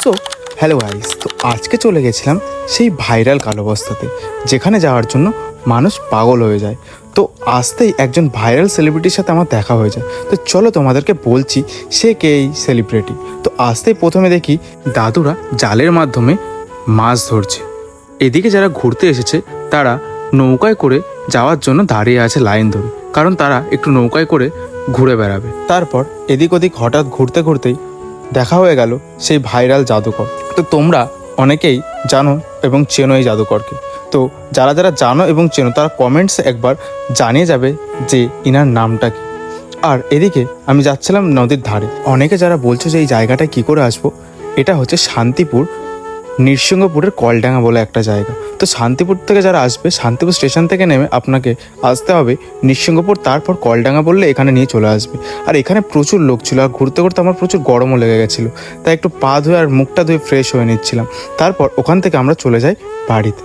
So hello guys, তো আজকে চলে গেছিলাম সেই ভাইরাল কালো বস্তাতে, যেখানে যাওয়ার জন্য মানুষ পাগল হয়ে যায়। তো আসতেই একজন ভাইরাল সেলিব্রিটির সাথে আমার দেখা হয়ে যায়। তো চলো তোমাদেরকে বলছি সে কে এই সেলিব্রিটি। তো আসতেই প্রথমে দেখি দাদুরা জালের মাধ্যমে মাছ ধরছে। এদিকে যারা ঘুরতে এসেছে তারা নৌকায় করে যাওয়ার জন্য দাঁড়িয়ে আছে লাইন ধরে, কারণ তারা একটু নৌকায় করে ঘুরে বেড়াবে। তারপর এদিক ওদিক হঠাৎ ঘুরতে ঘুরতেই দেখা হয়ে গেল সেই ভাইরাল জাদুকর। তো তোমরা অনেকেই জানো এবং চেনো এই জাদুকরকে। তো যারা যারা জানো এবং চেনো তারা কমেন্টসে একবার জানিয়ে যাবে যে ইনার নামটা কি। আর এদিকে আমি যাচ্ছিলাম নদীর ধারে। অনেকে যারা বলছো যে এই জায়গাটায় কী করে আসবো, এটা হচ্ছে শান্তিপুর নৃসিংহপুরের কলডাঙ্গা বলে একটা জায়গা। তো শান্তিপুর থেকে যারা আসবে, শান্তিপুর স্টেশন থেকে নেমে আপনাকে আসতে হবে নৃসিংহপুর, তারপর কলডাঙ্গা বললে এখানে নিয়ে চলে আসবে। আর এখানে প্রচুর লোক ছিল, আর ঘুরতে ঘুরতে আমার প্রচুর গরমও লেগে গেছিলো, তাই একটু পা ধুয়ে আর মুখটা ধুয়ে ফ্রেশ হয়ে নিচ্ছিলাম। তারপর ওখান থেকে আমরা চলে যাই বাড়িতে।